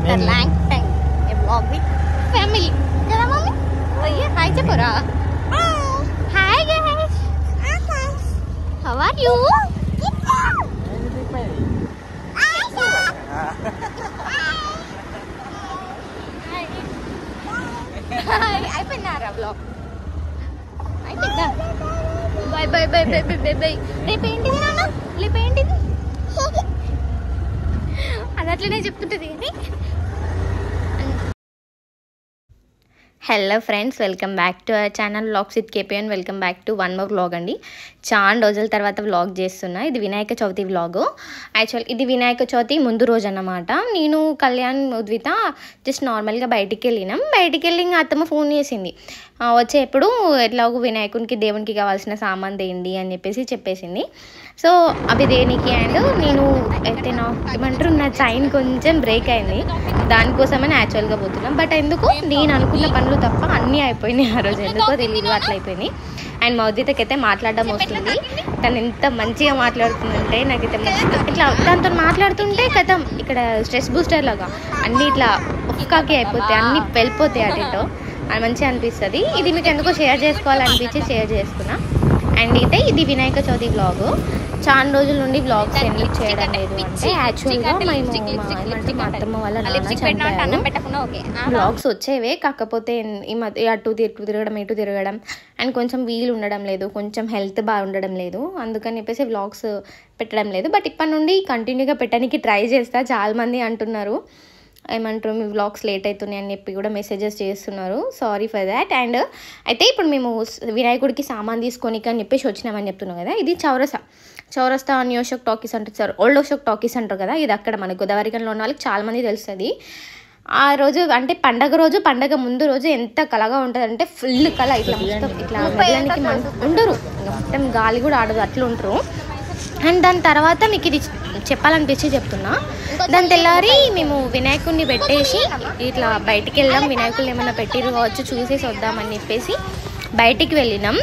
after long time a vlog with family. Kada mommy? Oh yeah, hi Chapura. Hi guys. How are you? Hi. అయిపోయినారా vlog? అయిపోయిందా? Bye bye bye bye bye bye. రేపు ఏంటిది నాన్న? రేపు ఏంటిది? అది అట్లనే చెప్తుంటది కానీ. Hello friends, welcome back to our channel vlogs with KP and welcome back to one more vlog అండి. చాలా రోజుల తర్వాత వ్లాగ్ చేస్తున్నా. ఇది వినాయక చవితి వ్లాగ్. యాక్చువల్ ఇది వినాయక చవితి ముందు రోజు అన్నమాట. నేను కళ్యాణ్ ఉద్విత జస్ట్ నార్మల్గా బయటికి వెళ్ళి ఇంకా అత్తమ్మ ఫోన్ చేసింది. వచ్చేప్పుడు ఎట్లాగో వినాయకునికి దేవునికి కావాల్సిన సామాన్ తేయండి అని చెప్పేసింది. సో అవి దేనికి అండ్ నేను అయితే ఏమంటారు నా చైన్ కొంచెం బ్రేక్ అయింది, దానికోసమని యాక్చువల్గా పోతున్నాం. బట్ ఎందుకు నేను అనుకున్న పనులు తప్ప అన్నీ అయిపోయినాయి ఆ రోజు, ఎందుకో తెలియదు అట్లా అయిపోయింది. అండ్ మౌదితకి అయితే మాట్లాడడం వస్తుంది. తను ఎంత మంచిగా మాట్లాడుతుందంటే నాకైతే ఇట్లా దాంతో మాట్లాడుతుంటే కథం ఇక్కడ స్ట్రెస్ బూస్టర్ లాగా అన్నీ ఇట్లా ఒక్కకి అయిపోతాయి, అన్నీ వెళ్ళిపోతాయి అటేటో. అది మంచిగా అనిపిస్తుంది. ఇది మీకు ఎందుకో షేర్ చేసుకోవాలనిపించి షేర్ చేసుకున్నా. అండ్ అయితే ఇది వినాయక చవితి వ్లాగ్. చాలా రోజుల నుండి వ్లాగ్స్ ఎందుకు చేయడం లేదు అంటే యాక్చువల్గా మేము మా అత్తమ్మ వాళ్ళ నాన్న చనిపోయారు. వ్లాగ్స్ వచ్చేవే, కాకపోతే ఈ మధ్య అటు తిరగడం అండ్ కొంచెం వీలు ఉండడం లేదు, కొంచెం హెల్త్ బాగుండడం లేదు, అందుకని చెప్పేసి వ్లాగ్స్ పెట్టడం లేదు. బట్ ఇప్పటి నుండి కంటిన్యూగా పెట్టడానికి ట్రై చేస్తా. చాలామంది అంటున్నారు ఏమంటారు మీ వ్లాగ్స్ లేట్ అవుతున్నాయి అని చెప్పి కూడా మెసేజెస్ చేస్తున్నారు. Sorry for that. అండ్ అయితే ఇప్పుడు మేము వినాయకుడికి సామాన్ తీసుకొని అని చెప్పేసి వచ్చినామని చెప్తున్నాం కదా. ఇది చౌరస్తా న్యూ అశోక్ టాకీస్ అంటారు సార్, ఓల్డ్ అశోక్ టాకీస్ అంటారు కదా. ఇది అక్కడ మన గోదావరిలో ఉన్న వాళ్ళకి చాలామంది తెలుస్తుంది. ఆ రోజు అంటే పండగ ముందు రోజు ఎంత కళగా ఉంటుంది అంటే ఫుల్ కళ, ఇట్లా మొత్తం ఇట్లా వెళ్ళడానికి ఉండరు, మొత్తం గాలి కూడా ఆడదు, అట్లా ఉంటారు. అండ్ దాని తర్వాత మీకు ఇది చెప్పాలనిపించి చెప్తున్నా. దాని తెల్లారి మేము వినాయకుడిని పెట్టేసి ఇట్లా బయటికి వెళ్ళాం. వినాయకుడిని ఏమైనా పెట్టిరు కావచ్చు చూసేసి వద్దామని చెప్పేసి బయటికి వెళ్ళినాం.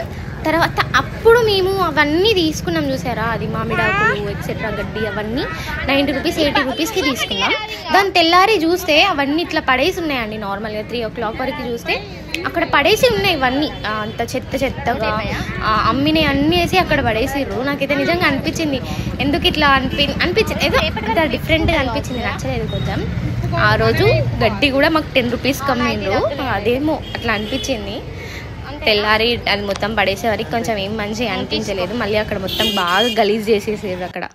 తర్వాత అప్పుడు మేము అవన్నీ తీసుకున్నాం, చూసారా, అది మామిడాకులు ఎక్సెట్రా గడ్డి అవన్నీ 90 రూపీస్ 80 రూపీస్కి తీసుకున్నాం. దాని తెల్లారి చూస్తే అవన్నీ ఇట్లా పడేసి ఉన్నాయండి. నార్మల్గా 3 o'clock వరకు చూస్తే అక్కడ పడేసి ఉన్నాయి ఇవన్నీ, అంత చెత్తగా అమ్మినే అన్నీ వేసి అక్కడ పడేసిర్రు. నాకైతే నిజంగా అనిపించింది ఎందుకు ఇట్లా అనిపించింది, ఏదో అంత డిఫరెంట్గా అనిపించింది, నచ్చలేదు కొంచెం. ఆ రోజు గడ్డి కూడా మాకు 10 రూపీస్ కమ్మిండ్రు, అదేమో అట్లా అనిపించింది. తెల్లారి అది మొత్తం పడేసే వరకు కొంచెం ఏం మంచిగా అనిపించలేదు. మళ్ళీ అక్కడ మొత్తం బాగా గలీజ్ చేసేసేది అక్కడ.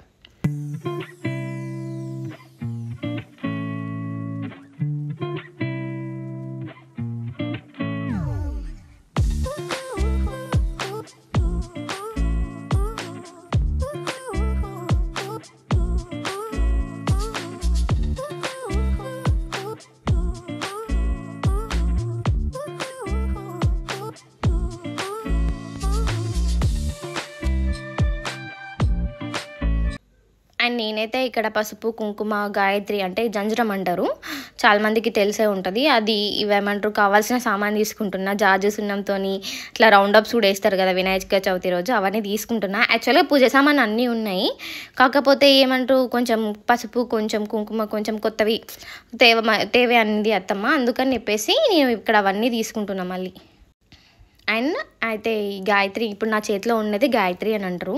అండ్ నేనైతే ఇక్కడ పసుపు కుంకుమ గాయత్రి అంటే జంజరం అంటారు, చాలామందికి తెలిసే ఉంటుంది. అది ఇవేమంటారు కావాల్సిన సామాన్ తీసుకుంటున్నా. జాజు సున్నంతో ఇట్లా రౌండప్స్ కూడా వేస్తారు కదా వినాయక చవితి రోజు, అవన్నీ తీసుకుంటున్నా. యాక్చువల్గా పూజ సామాన్ అన్నీ ఉన్నాయి, కాకపోతే ఏమంటారు కొంచెం పసుపు కొంచెం కుంకుమ కొంచెం కొత్తవి తేవే అన్నది అత్తమ్మ, అందుకని చెప్పేసి నేను ఇక్కడ అవన్నీ తీసుకుంటున్నా మళ్ళీ. అండ్ అయితే ఈ గాయత్రి ఇప్పుడు నా చేతిలో ఉన్నది గాయత్రి అని అంటారు,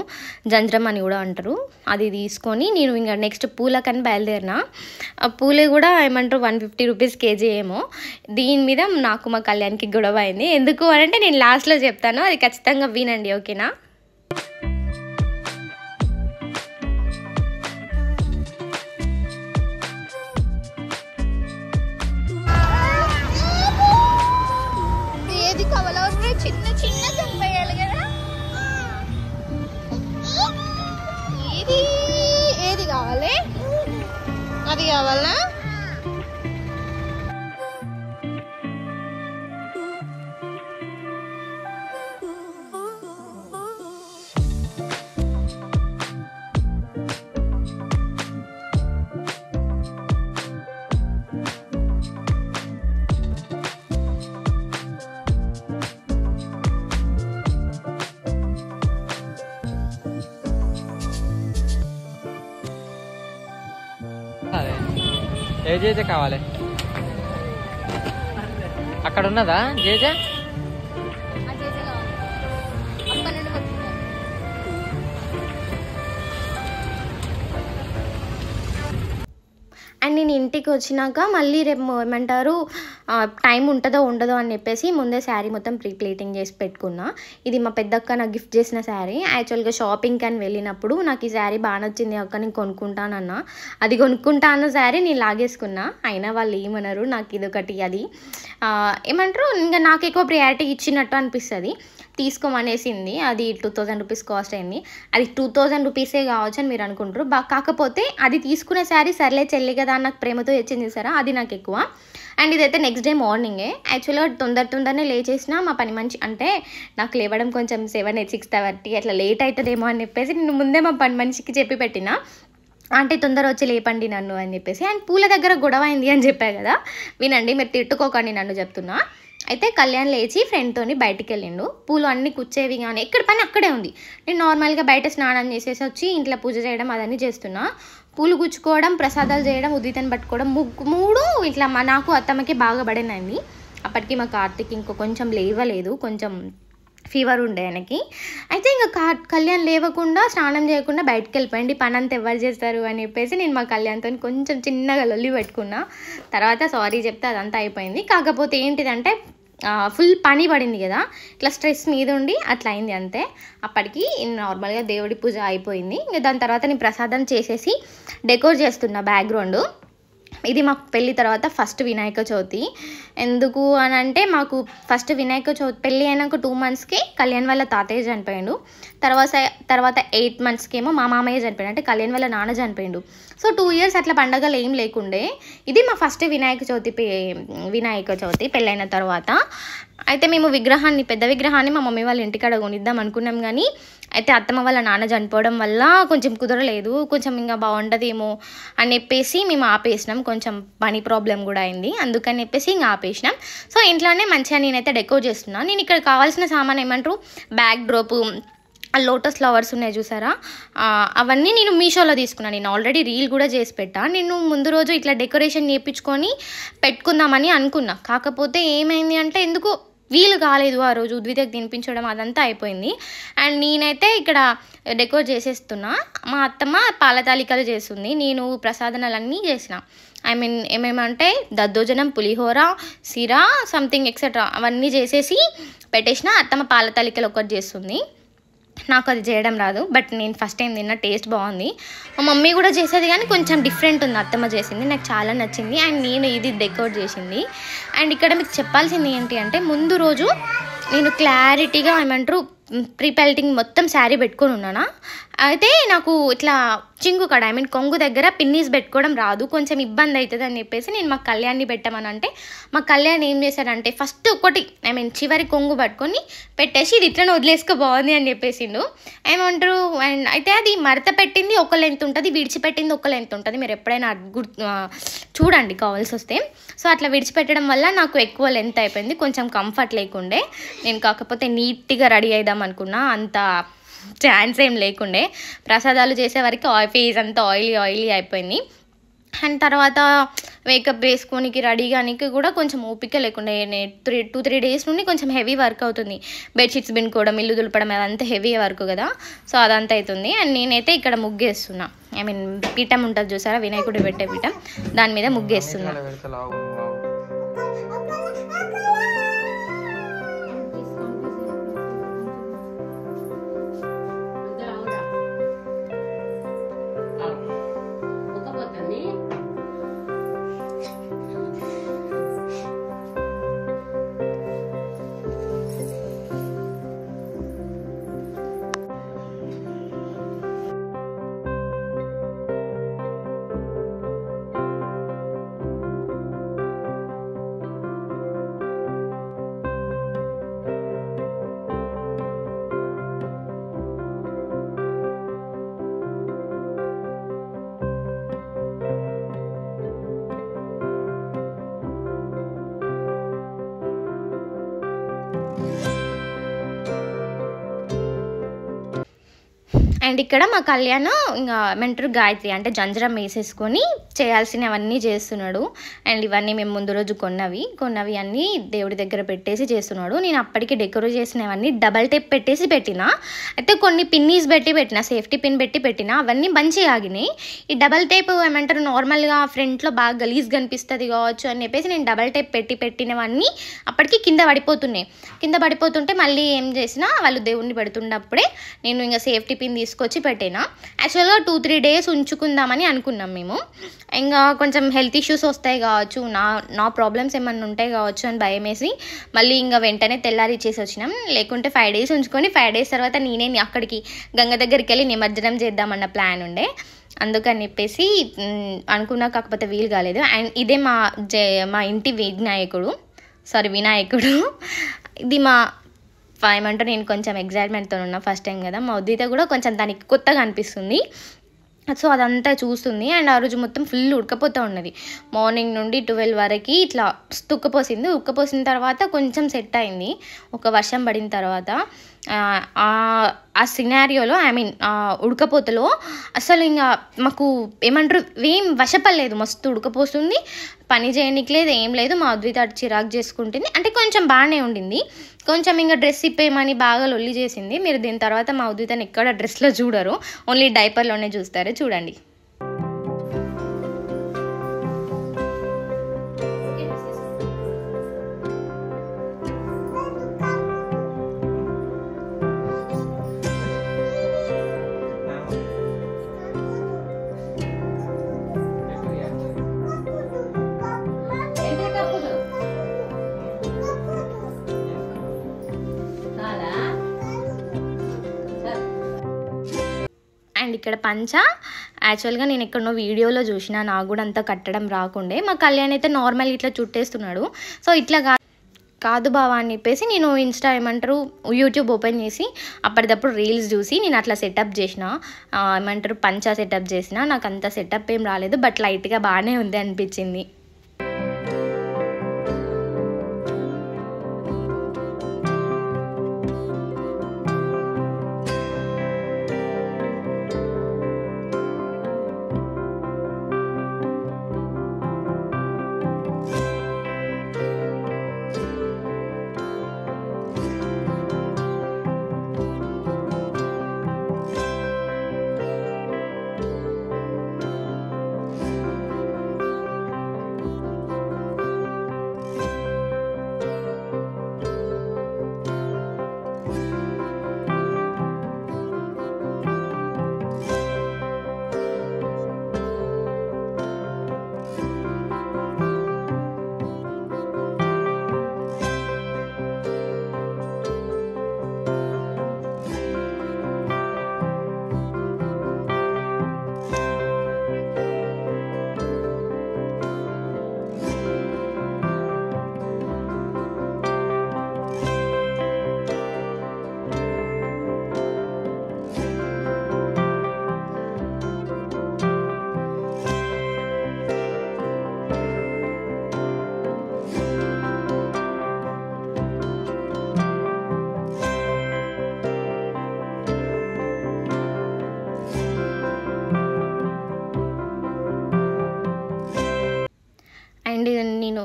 జంజరం అని కూడా అంటారు. అది తీసుకొని నేను ఇంకా నెక్స్ట్ పూలకని బయలుదేరిన. ఆ పూలు కూడా ఏమంటారు 150 రూపీస్ కేజీ ఏమో. దీని మీద నాకు మా కళ్యాణ్కి గొడవ అయింది. ఎందుకు అని అంటే నేను లాస్ట్లో చెప్తాను, అది ఖచ్చితంగా వినండి, ఓకేనా. చిన్న చంపేయాలి కదా. ఏది కావాలి, అది కావాలా? ఏ జేజే కావాలి? అక్కడ ఉన్నదా జేజే? అండ్ నేను ఇంటికి వచ్చినాక మళ్ళీ రేపు ఏమంటారు టైం ఉంటుందో ఉండదో అని చెప్పేసి ముందే శారీ మొత్తం ప్రీ ప్లేటింగ్ చేసి పెట్టుకున్నా. ఇది మా పెద్దక్క నాకు గిఫ్ట్ చేసిన శారీ. యాక్చువల్గా షాపింగ్కి అని వెళ్ళినప్పుడు నాకు ఈ శారీ బాగా నచ్చింది అక్క, నేను కొనుక్కుంటానన్నా. అది కొనుక్కుంటా అన్న శారీ నేను లాగేసుకున్నా. అయినా వాళ్ళు ఏమన్నారు, నాకు ఇదొకటి అది ఏమంటారు ఇంకా నాకు ఎక్కువ ప్రియారిటీ ఇచ్చినట్టు అనిపిస్తుంది. తీసుకోమనేసింది. అది 2000 రూపీస్ కాస్ట్ అయింది. అది 2000 రూపీసే కావచ్చు అని మీరు అనుకుంటారు. కాకపోతే అది తీసుకునే శారీ సర్లే చెల్లి కదా నాకు ప్రేమతో ఇచ్చింది చూసారా, అది నాకు ఎక్కువ. అండ్ ఇదైతే నెక్స్ట్ డే మార్నింగే. యాక్చువల్గా తొందరనే లేచేసిన మా పని మంచి అంటే నాకు లేవడం కొంచెం 7, 8, 6:30 అట్లా లేట్ అవుతుందేమో అని చెప్పేసి నేను ముందే మా పని మనిషికి చెప్పి పెట్టిన, అంటే తొందర వచ్చి లేపండి నన్ను అని చెప్పేసి. అండ్ పూల దగ్గర గొడవ అయింది అని చెప్పా కదా, వినండి, మీరు తిట్టుకోకండి నన్ను చెప్తున్నా. అయితే కళ్యాణ్ లేచి ఫ్రెండ్తోని బయటికి వెళ్ళిండు. పూలు అన్నీ కుచ్చేవి కానీ ఎక్కడ పని అక్కడే ఉంది. నేను నార్మల్గా బయట స్నానం చేసేసి వచ్చి ఇంట్లో పూజ చేయడం అదన్నీ చేస్తున్నా. పూలు గుచ్చుకోవడం, ప్రసాదాలు చేయడం, ఉదితని పట్టుకోవడం, మూడు ఇట్లా నాకు అత్తమ్మకి బాగా పడినది. అప్పటికి మా కార్తీక్ ఇంకో కొంచెం లేవలేదు, కొంచెం ఫీవర్ ఉండే ఆయనకి. అయితే ఇంకా కళ్యాణ్ లేవకుండా స్నానం చేయకుండా బయటకు వెళ్ళిపోయింది. పని అంతా ఎవరు చేస్తారు అని చెప్పేసి నేను మా కళ్యాణ్తో కొంచెం చిన్నగా లొల్లి పెట్టుకున్నా. తర్వాత సారీ చెప్తే అదంతా అయిపోయింది. కాకపోతే ఏంటిదంటే ఫుల్ పని పడింది కదా, ఇట్లా స్ట్రెస్ మీద ఉండి అట్లా అయింది అంతే. అప్పటికి నార్మల్గా దేవుడి పూజ అయిపోయింది. ఇంకా దాని తర్వాత నేను ప్రసాదం చేసేసి డెకోర్ చేస్తున్నా బ్యాక్గ్రౌండ్. ఇది మాకు పెళ్ళి తర్వాత ఫస్ట్ వినాయక చవితి. ఎందుకు అని అంటే మాకు ఫస్ట్ వినాయక చవితి పెళ్ళి అయినాక 2 monthsకి కళ్యాణ్ వాళ్ళ తాతయ్య చనిపోయాడు. తర్వాత 8 monthsకి ఏమో మా మామయ్య చనిపోయాడు, అంటే కళ్యాణ్ వాళ్ళ నాన్న చనిపోయాడు. సో 2 years అట్లా పండగలు ఏం లేకుండే. ఇది మా ఫస్ట్ వినాయక చవితి పెళ్ళైన తర్వాత. అయితే మేము పెద్ద విగ్రహాన్ని మా మమ్మీ వాళ్ళ ఇంటికాడ కొనిద్దాం అనుకున్నాం, కానీ అయితే అత్తమ్మ వాళ్ళ నాన్న చనిపోవడం వల్ల కొంచెం కుదరలేదు. కొంచెం ఇంకా బాగుండదేమో అని చెప్పేసి మేము ఆపేసినాం. కొంచెం పని ప్రాబ్లం కూడా అయింది, అందుకని చెప్పేసి ఇంకా ఆపేసినాం. సో ఇంట్లోనే మంచిగా నేనైతే డెకోర్ చేస్తున్నాను. నేను ఇక్కడ కావాల్సిన సామాన్ ఏమంటారు, బ్యాక్ డ్రాప్, లోటస్ ఫ్లవర్స్ ఉన్నాయి చూసారా, అవన్నీ నేను మీషోలో తీసుకున్నాను. నేను ఆల్రెడీ రీల్ కూడా చేసి పెట్టా. నేను ముందు రోజు ఇట్లా డెకరేషన్ చేయించుకొని పెట్టుకుందామని అనుకున్నా. కాకపోతే ఏమైంది అంటే ఎందుకు వీలు కాలేదు. ఆ రోజు ఉద్వితకు తినిపించడం అదంతా అయిపోయింది. అండ్ నేనైతే ఇక్కడ డెకోర్ చేసేస్తున్నా. మా అత్తమ్మ పాల తాలికలు చేస్తుంది, నేను ప్రసాదనాలన్నీ చేసిన. ఏమేమంటే దద్దోజనం, పులిహోర, సిరా, సంథింగ్ ఎక్సెట్రా అవన్నీ చేసేసి పెట్టేసిన. అత్తమ్మ పాల తాలికలు ఒకటి చేస్తుంది. నాకు అది చేయడం రాదు, బట్ నేను ఫస్ట్ టైం తిన్న, టేస్ట్ బాగుంది. మా మమ్మీ కూడా చేసేది కానీ కొంచెం డిఫరెంట్ ఉంది. అత్తమ్మ చేసింది నాకు చాలా నచ్చింది. అండ్ నేను ఇది డెకోర్ చేసింది. అండ్ ఇక్కడ మీకు చెప్పాల్సింది ఏంటి అంటే ముందు రోజు నేను క్లారిటీగా ఏమంటారు ప్రీ పెల్టింగ్ మొత్తం శారీ పెట్టుకొని ఉన్నానా. అయితే నాకు ఇట్లా చింగు కడ కొంగు దగ్గర పిన్నీస్ పెట్టుకోవడం రాదు, కొంచెం ఇబ్బంది అవుతుంది అని చెప్పేసి నేను మా కళ్యాణ్ని పెట్టమని అంటే మా కళ్యాణ్ ఏం చేశాడంటే ఫస్ట్ ఒకటి చివరి కొంగు పట్టుకొని పెట్టేసి ఇది ఇట్లా వదిలేసుకో బాగుంది అని చెప్పేసిండు. ఏమంటారు అండ్ అయితే అది మడత పెట్టింది ఒక లెంత్ ఉంటుంది, విడిచిపెట్టింది ఒక లెంత్ ఉంటుంది. మీరు ఎప్పుడైనా చూడండి కావాల్సి వస్తే. సో అట్లా విడిచిపెట్టడం వల్ల నాకు ఎక్కువ లెంత్ అయిపోయింది, కొంచెం కంఫర్ట్ లేకుండే. నేను కాకపోతే నీట్గా రెడీ అయిదాం అనుకున్నా, అంత ఛాన్స్ ఏం లేకుండే. ప్రసాదాలు చేసేవరకు ఫేస్ అంతా ఆయిలీ అయిపోయింది. అండ్ తర్వాత మేకప్ వేసుకోనికి రెడీగానికి కూడా కొంచెం ఓపిక లేకుండే. 2-3 days నుండి కొంచెం హెవీ వర్క్ అవుతుంది. బెడ్షీట్స్ బిన్నుకోవడం, ఇల్లు దులపడం అదంతా హెవీ వర్క్ కదా, సో అదంతా అవుతుంది. అండ్ నేనైతే ఇక్కడ ముగ్గేస్తున్నా. పీఠం ఉంటుంది చూసారా, వినాయకుడు పెట్టే పీఠం, దాని మీద ముగ్గేస్తున్నా. అండ్ ఇక్కడ మా కళ్యాణ్ ఇంకా ఏమంటారు గాయత్రి అంటే జంజరం వేసేసుకొని చేయాల్సినవన్నీ చేస్తున్నాడు. అండ్ ఇవన్నీ మేము ముందు రోజు కొన్నవి అన్నీ దేవుడి దగ్గర పెట్టేసి చేస్తున్నాడు. నేను అప్పటికి డెకరేట్ చేసినవన్నీ డబల్ టేప్ పెట్టేసి పెట్టిన. అయితే కొన్ని పిన్నీస్ పెట్టిన, సేఫ్టీ పిన్ పెట్టిన, అవన్నీ మంచిగా ఆగినాయి. ఈ డబల్ టేప్ ఏమంటారు నార్మల్గా ఫ్రంట్లో బాగా గలీజ్ కనిపిస్తుంది కావచ్చు అని చెప్పేసి నేను డబల్ టేప్ పెట్టినవన్నీ అప్పటికి కింద పడిపోతుంటే మళ్ళీ ఏం చేసినా వాళ్ళు దేవుడిని పెడుతున్నప్పుడే నేను ఇంకా సేఫ్టీ పిన్ తీసుకొచ్చి పెట్టినా. యాక్చువల్గా 2-3 డేస్ ఉంచుకుందామని అనుకున్నాం మేము. ఇంకా కొంచెం హెల్త్ ఇష్యూస్ వస్తాయి కావచ్చు, నా ప్రాబ్లమ్స్ ఏమన్నా ఉంటాయి కావచ్చు అని భయం వేసి మళ్ళీ ఇంకా వెంటనే తెల్లారి ఇచ్చేసి వచ్చినాం. లేకుంటే 5 డేస్ ఉంచుకొని 5 డేస్ తర్వాత నేనే అక్కడికి గంగ దగ్గరికి వెళ్ళి నిమజ్జనం చేద్దామన్న ప్లాన్ ఉండే. అందుకని చెప్పేసి అనుకున్నా, కాకపోతే వీలు కాలేదు. అండ్ ఇదే మా ఇంటి వినాయకుడు. ఇది ఏమంటారు, నేను కొంచెం ఎగ్జైట్మెంట్తో ఉన్నా, ఫస్ట్ టైం కదా. మా ఉద్దిత కూడా కొంచెం దానికి కొత్తగా అనిపిస్తుంది. సో అదంతా చూస్తుంది. అండ్ ఆ రోజు మొత్తం ఫుల్ ఉడకపోతూ ఉన్నది. మార్నింగ్ నుండి 12 వరకు ఇట్లా ఉక్కపోసిన తర్వాత కొంచెం సెట్ అయింది ఒక వర్షం పడిన తర్వాత. ఆ సినారియోలో ఉడకపోతలో అసలు ఇంకా మాకు ఏమంటారు ఏం వశపడలేదు. మస్తు ఉడకపోస్తుంది, పని చేయడానికి లేదు, ఏం లేదు. మా అద్విత చిరాకు చేసుకుంటుంది. అంటే కొంచెం బాగానే ఉండింది, కొంచెం ఇంకా డ్రెస్ ఇప్పేయమని బాగా లొల్లి చేసింది. మీరు దీని తర్వాత మా అద్వితని ఎక్కడ డ్రెస్లో చూడరు, ఓన్లీ డైపర్లోనే చూస్తారు. చూడండి. అండ్ ఇక్కడ పంచ యాక్చువల్గా నేను ఎక్కడనో వీడియోలో చూసిన, నాకు కూడా అంతా కట్టడం రాకుండే. మా కళ్యాణ్ అయితే నార్మల్ ఇట్లా చుట్టేస్తున్నాడు. సో ఇట్లా కాదు బావా అని చెప్పేసి నేను యూట్యూబ్ ఓపెన్ చేసి అప్పటిదప్పుడు రీల్స్ చూసి నేను అట్లా సెటప్ చేసిన, పంచా సెటప్ చేసిన. నాకు అంత సెటప్ ఏం రాలేదు, బట్ లైట్గా బాగానే ఉంది అనిపించింది. అండ్ నేను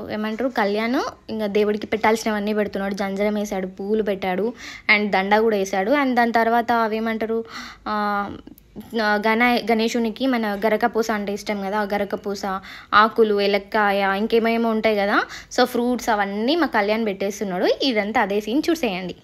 కళ్యాణ్ ఇంకా దేవుడికి పెట్టాల్సినవన్నీ పెడుతున్నాడు. జంజరం వేసాడు, పూలు పెట్టాడు, అండ్ దండ కూడా వేసాడు. అండ్ దాని తర్వాత గణేశునికి మన గరకపూస అంటే ఇష్టం కదా, ఆ గరకపూస, ఆకులు, ఎలక్కాయ, ఇంకేమేమో ఉంటాయి కదా, సో ఫ్రూట్స్ అవన్నీ మా కళ్యాణ్ పెట్టేస్తున్నాడు. ఇదంతా అదే సీన్ చూసేయండి.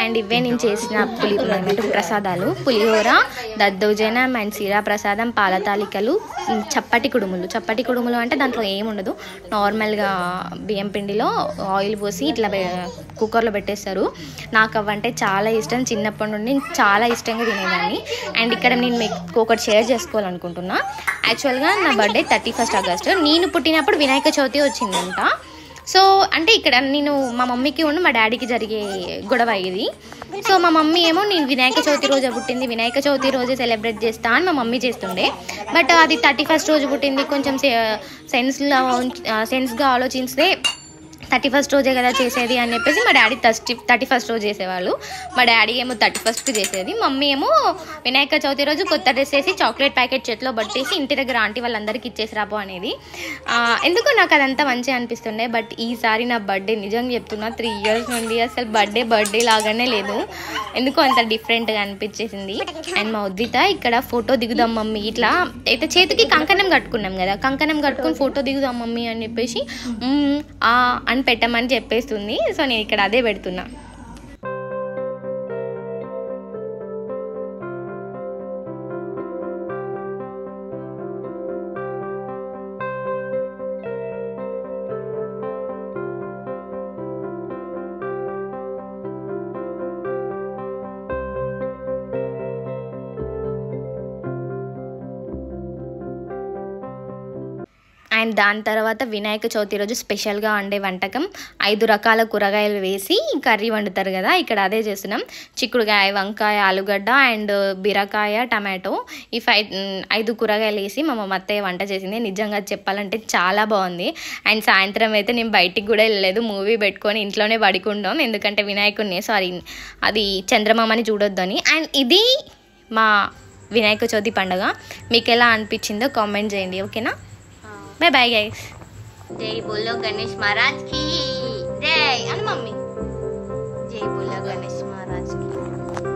అండ్ ఇవే నేను చేసిన ప్రసాదాలు: పులిహోర, దద్దోజనం అండ్ సీరా ప్రసాదం, పాల తాలికలు, చప్పటి కుడుములు. చప్పటి కుడుములు అంటే దాంట్లో ఏముండదు, నార్మల్గా బియ్యం పిండిలో ఆయిల్ పోసి ఇట్లా కుక్కర్లో పెట్టేస్తారు. నాకు అవంటే చాలా ఇష్టం, చిన్నప్పటి నుండి చాలా ఇష్టంగా తినేదాన్ని. అండ్ ఇక్కడ నేను మీకు ఒకటి షేర్ చేసుకోవాలనుకుంటున్నా. యాక్చువల్గా నా బర్త్డే 31 ఆగస్టు. నేను పుట్టినప్పుడు వినాయక చవితి వచ్చిందంట. సో అంటే ఇక్కడ నేను మా మమ్మీకి మా డాడీకి జరిగే గొడవ ఇది. సో మా మమ్మీ ఏమో నేను వినాయక చవితి రోజు పుట్టింది, వినాయక చవితి రోజు సెలబ్రేట్ చేస్తా అని మా మమ్మీ చేస్తుండే. బట్ అది 31 రోజు పుట్టింది, కొంచెం సెన్స్గా ఆలోచిస్తే 31 రోజే కదా చేసేది అని చెప్పేసి మా డాడీ 31 రోజు చేసేవాళ్ళు. మా డాడీ ఏమో 31కి చేసేది. మమ్మీ ఏమో వినాయక చవితి రోజు కొత్త డ్రెస్ వేసి చాక్లెట్ ప్యాకెట్ చేతిలో పట్టేసి ఇంటి దగ్గర ఆంటీ వాళ్ళందరికీ ఇచ్చేసి రాపో అనేది. ఎందుకో నాకు అదంతా మంచిగా అనిపిస్తుండే. బట్ ఈసారి నా బర్త్డే నిజంగా చెప్తున్నా 3 ఇయర్స్ నుండి అసలు బర్త్డే లాగానే లేదు, ఎందుకో అంత డిఫరెంట్గా అనిపించేసింది. అండ్ మా ఉద్దిత ఇక్కడ ఫోటో దిగుదాం మమ్మీ, ఇట్లా అయితే చేతికి కంకణం కట్టుకున్నాం కదా, కంకణం కట్టుకుని ఫోటో దిగుదాం మమ్మీ అని చెప్పేసి అని పెట్టమని చెప్పేస్తుంది. సో నేను ఇక్కడ అదే పెడుతున్నా. అండ్ దాని తర్వాత వినాయక చవితి రోజు స్పెషల్గా వండే వంటకం 5 రకాల కూరగాయలు వేసి కర్రీ వండుతారు కదా, ఇక్కడ అదే చేస్తున్నాం. చిక్కుడుకాయ, వంకాయ, ఆలుగడ్డ అండ్ బీరకాయ, టమాటో, ఈ 5 కూరగాయలు వేసి మా అత్తయ్య వంట చేసింది. నిజంగా చెప్పాలంటే చాలా బాగుంది. అండ్ సాయంత్రం అయితే నేను బయటికి కూడా వెళ్ళలేదు, మూవీ పెట్టుకొని ఇంట్లోనే పడుకుంటాం, ఎందుకంటే వినాయకుడిని అది చంద్రమామని చూడొద్దని. అండ్ ఇది మా వినాయక చవితి పండుగ. మీకు ఎలా అనిపించిందో కామెంట్ చేయండి, ఓకేనా? Bye bye guys. जय बोलो गणेश महाराज की जय. अन मम्मी जय बोलो गणेश महाराज की.